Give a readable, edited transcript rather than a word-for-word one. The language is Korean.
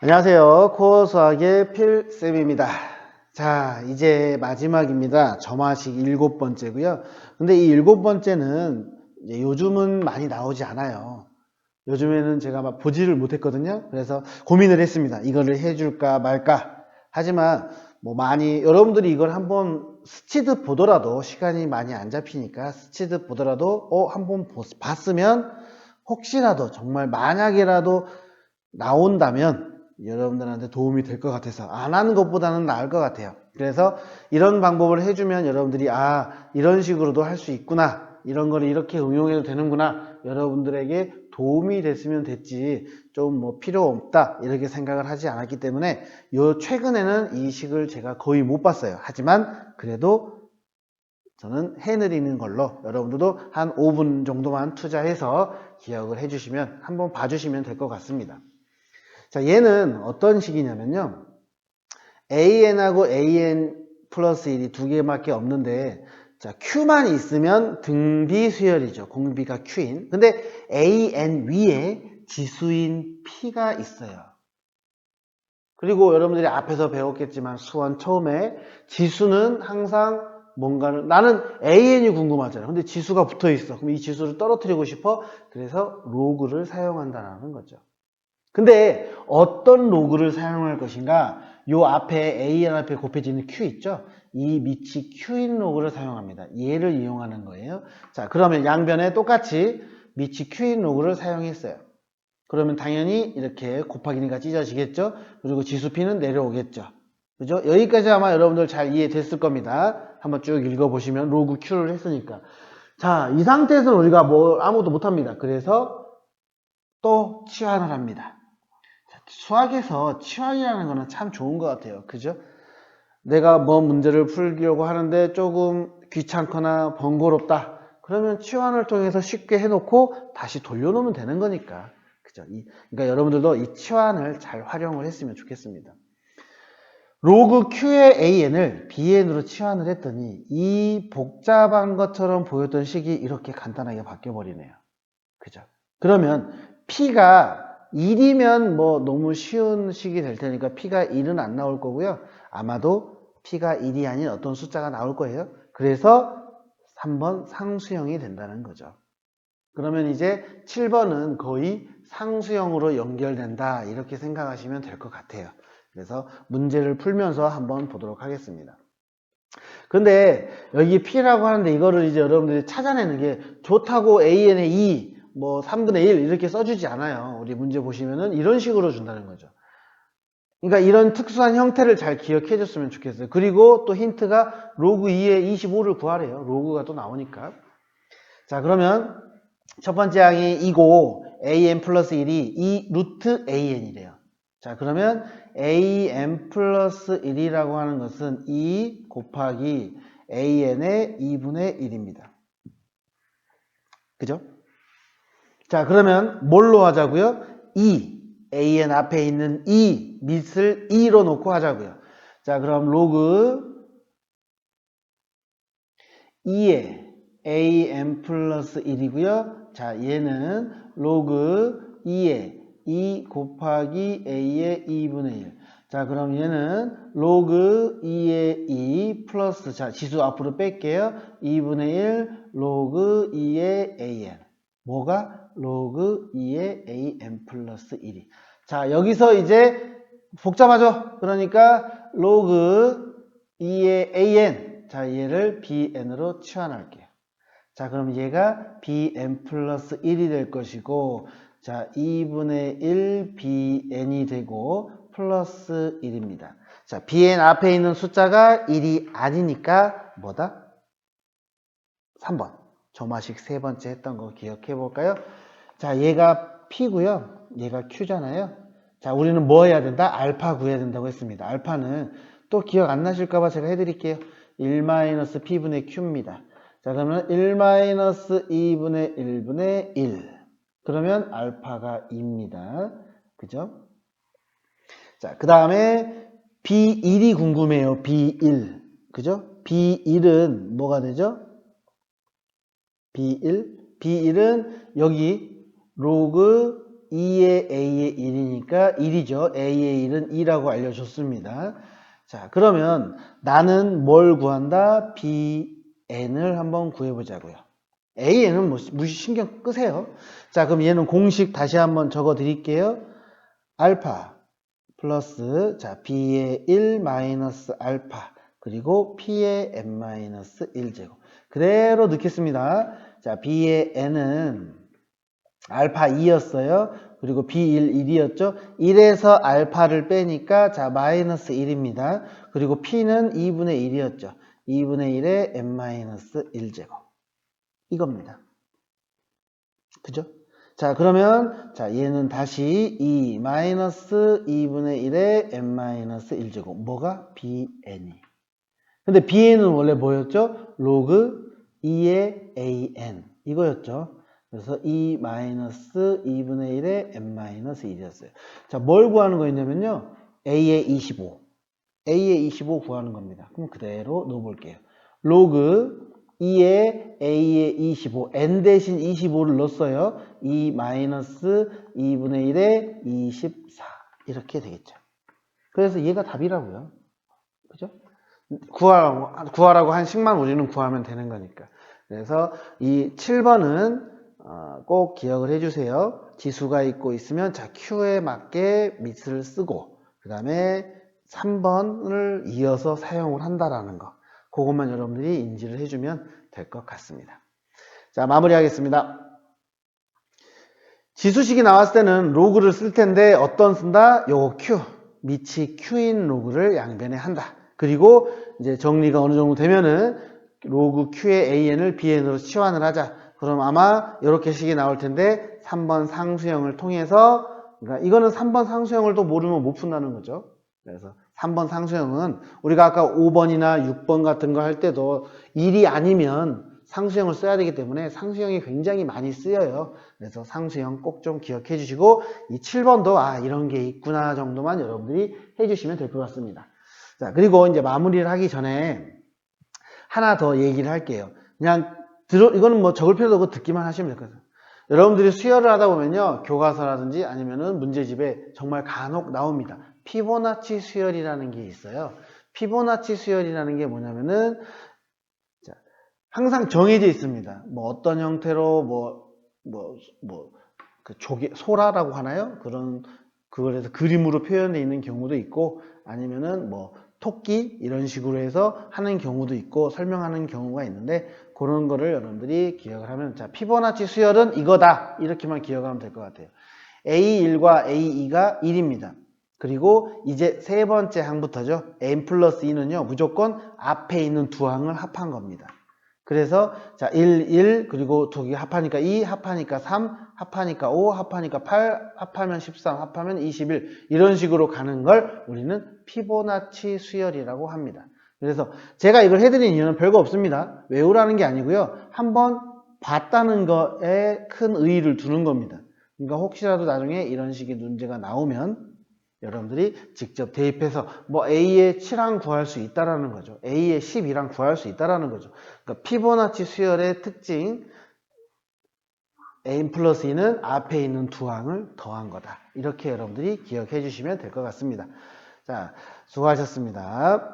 안녕하세요. 코어 수학의 필쌤입니다. 자, 이제 마지막입니다. 점화식 7번째고요. 근데 이 7번째는 요즘은 많이 나오지 않아요. 요즘에는 제가 막 보지를 못했거든요. 그래서 고민을 했습니다. 이거를 해줄까 말까. 하지만 뭐 많이 여러분들이 이걸 한번 스치듯 보더라도 시간이 많이 안 잡히니까 스치듯 보더라도 한번 봤으면 혹시라도 정말 만약이라도 나온다면 여러분들한테 도움이 될 것 같아서 안 하는 것보다는 나을 것 같아요. 그래서 이런 방법을 해주면 여러분들이 이런 식으로도 할 수 있구나, 이런 거를 이렇게 응용해도 되는구나, 여러분들에게 도움이 됐으면 됐지 좀 뭐 필요 없다 이렇게 생각을 하지 않았기 때문에 최근에는 이 식을 제가 거의 못 봤어요. 하지만 그래도 저는 해내리는 걸로 여러분들도 한 5분 정도만 투자해서 기억을 해주시면 한번 봐주시면 될 것 같습니다. 자, 얘는 어떤 식이냐면요. AN하고 AN 플러스 1이 두 개밖에 없는데, 자, Q만 있으면 등비 수열이죠. 공비가 Q인. 근데 AN 위에 지수인 P가 있어요. 그리고 여러분들이 앞에서 배웠겠지만 수원 처음에 지수는 항상 뭔가를, 나는 AN이 궁금하잖아요. 근데 지수가 붙어 있어. 그럼 이 지수를 떨어뜨리고 싶어. 그래서 로그를 사용한다는 거죠. 근데 어떤 로그를 사용할 것인가? 요 앞에 AN 앞에 곱해지는 Q 있죠? 이 밑이 Q인 로그를 사용합니다. 얘를 이용하는 거예요. 자, 그러면 양변에 똑같이 밑이 Q인 로그를 사용했어요. 그러면 당연히 이렇게 곱하기니까 찢어지겠죠? 그리고 지수 P는 내려오겠죠? 그죠? 여기까지 아마 여러분들 잘 이해됐을 겁니다. 한번 쭉 읽어보시면 로그 Q를 했으니까. 자, 이 상태에서는 우리가 뭐 아무것도 못합니다. 그래서 또 치환을 합니다. 수학에서 치환이라는 거는 참 좋은 것 같아요. 그죠? 내가 뭐 문제를 풀려고 하는데 조금 귀찮거나 번거롭다. 그러면 치환을 통해서 쉽게 해놓고 다시 돌려놓으면 되는 거니까. 그죠? 그러니까 여러분들도 이 치환을 잘 활용을 했으면 좋겠습니다. 로그 Q의 AN을 BN으로 치환을 했더니 이 복잡한 것처럼 보였던 식이 이렇게 간단하게 바뀌어버리네요. 그죠? 그러면 P가 1이면 뭐 너무 쉬운 식이 될 테니까 P가 1은 안 나올 거고요. 아마도 P가 1이 아닌 어떤 숫자가 나올 거예요. 그래서 3번 상수형이 된다는 거죠. 그러면 이제 7번은 거의 상수형으로 연결된다 이렇게 생각하시면 될 것 같아요. 그래서 문제를 풀면서 한번 보도록 하겠습니다. 근데 여기 P라고 하는데 이거를 이제 여러분들이 찾아내는 게 좋다고 AN의 2, 뭐 3분의 1 이렇게 써주지 않아요. 우리 문제 보시면은 이런 식으로 준다는 거죠. 그러니까 이런 특수한 형태를 잘 기억해 줬으면 좋겠어요. 그리고 또 힌트가 로그 2의 25를 구하래요. 로그가 또 나오니까. 자, 그러면 첫 번째 항이 2고 AN 플러스 1이 2 루트 AN이래요. 자, 그러면 AN 플러스 1이라고 하는 것은 2 곱하기 AN의 2분의 1입니다. 그죠? 자, 그러면 뭘로 하자고요? 2. AN 앞에 있는 2 밑을 2로 놓고 하자고요. 자, 그럼 로그 2에 AN 플러스 1이고요. 자, 얘는 로그 2에 2 곱하기 A의 2분의 1. 자, 그럼 얘는 로그 2의 2 플러스, 자, 지수 앞으로 뺄게요. 2분의 1 로그 2의 AN. 뭐가? 로그 2의 AN 플러스 1이. 자, 여기서 이제 복잡하죠? 그러니까 로그 2의 AN. 자, 얘를 BN으로 치환할게요. 자, 그럼 얘가 BN 플러스 1이 될 것이고, 자, 2분의 1 BN이 되고, 플러스 1입니다. 자, BN 앞에 있는 숫자가 1이 아니니까, 뭐다? 3번. 점화식 세 번째 했던 거 기억해 볼까요? 자, 얘가 P고요. 얘가 Q잖아요. 자, 우리는 뭐 해야 된다? 알파 구해야 된다고 했습니다. 알파는 또 기억 안 나실까봐 제가 해드릴게요. 1-P분의 Q입니다. 자, 그러면 1-2분의 1분의 1. 그러면 알파가 2입니다. 그죠? 자, 그 다음에 B1이 궁금해요. B1. 그죠? B1은 뭐가 되죠? B1. B1은 여기 로그 2의 a의 1이니까 1이죠. a의 1은 2라고 알려줬습니다. 자, 그러면 나는 뭘 구한다? bn을 한번 구해보자고요. an은 뭐 무시 신경 끄세요. 자, 그럼 얘는 공식 다시 한번 적어 드릴게요. 알파 플러스 자 b의 1 마이너스 알파 그리고 p의 n-1제곱 그대로 넣겠습니다. 자, b의 n은 알파 2였어요. 그리고 b1 1이었죠. 1에서 알파를 빼니까 자 마이너스 1입니다. 그리고 p는 2분의 1이었죠. 2분의 1의 n-1제곱 이겁니다. 그죠? 자, 그러면 자 얘는 다시 2 마이너스 2분의 1의 n-1제곱 뭐가? bn이. 근데 bn은 원래 뭐였죠? 로그 2의 an 이거였죠. 그래서 2 마이너스 2분의 1의 n-1이었어요. 자, 뭘 구하는 거였냐면요. a의 25. a의 25 구하는 겁니다. 그럼 그대로 넣어볼게요. 로그 2의 a의 25, n 대신 25를 넣었어요. 2 마이너스 2분의 1의 24 이렇게 되겠죠. 그래서 얘가 답이라고요. 그죠? 구하라고 한 식만 우리는 구하면 되는 거니까. 그래서 이 7번은 꼭 기억을 해주세요. 지수가 있고 있으면 자 Q에 맞게 밑을 쓰고 그 다음에 3번을 이어서 사용을 한다라는 거. 그것만 여러분들이 인지를 해주면 될 것 같습니다. 자, 마무리하겠습니다. 지수식이 나왔을 때는 로그를 쓸 텐데 어떤 쓴다? 요거 Q. 밑이 Q인 로그를 양변에 한다. 그리고 이제 정리가 어느 정도 되면은 로그 Q의 AN을 BN으로 치환을 하자. 그럼 아마 이렇게 식이 나올 텐데 3번 상수형을 통해서 그러니까 이거는 3번 상수형을 또 모르면 못 푼다는 거죠. 그래서 3번 상수형은 우리가 아까 5번이나 6번 같은 거 할 때도 1이 아니면 상수형을 써야 되기 때문에 상수형이 굉장히 많이 쓰여요. 그래서 상수형 꼭 좀 기억해 주시고 이 7번도 아 이런 게 있구나 정도만 여러분들이 해주시면 될 것 같습니다. 자, 그리고 이제 마무리를 하기 전에 하나 더 얘기를 할게요. 그냥 이거는 뭐 적을 필요도 없고 듣기만 하시면 될 것 같아요. 여러분들이 수열을 하다 보면요. 교과서라든지 아니면은 문제집에 정말 간혹 나옵니다. 피보나치 수열이라는 게 있어요. 피보나치 수열이라는 게 뭐냐면은 자, 항상 정해져 있습니다. 뭐 어떤 형태로 그 소라라고 하나요? 그걸 해서 그림으로 표현되어 있는 경우도 있고 아니면은 뭐 토끼 이런 식으로 해서 하는 경우도 있고 설명하는 경우가 있는데 그런 거를 여러분들이 기억을 하면 자 피보나치 수열은 이거다 이렇게만 기억하면 될 것 같아요. A1과 A2가 1입니다. 그리고 이제 세 번째 항부터죠. n 플러스 2는요 무조건 앞에 있는 두 항을 합한 겁니다. 그래서 자 1, 1 그리고 두 개 합하니까 2, 합하니까 3, 합하니까 5, 합하니까 8, 합하면 13, 합하면 21 이런 식으로 가는 걸 우리는 피보나치 수열이라고 합니다. 그래서 제가 이걸 해드린 이유는 별거 없습니다. 외우라는 게 아니고요. 한번 봤다는 거에 큰 의의를 두는 겁니다. 그러니까 혹시라도 나중에 이런 식의 문제가 나오면 여러분들이 직접 대입해서 뭐 A의 7항 구할 수 있다라는 거죠. A의 12랑 구할 수 있다라는 거죠. 그러니까 피보나치 수열의 특징 n 플러스 2는 앞에 있는 두 항을 더한 거다. 이렇게 여러분들이 기억해 주시면 될 것 같습니다. 자, 수고하셨습니다.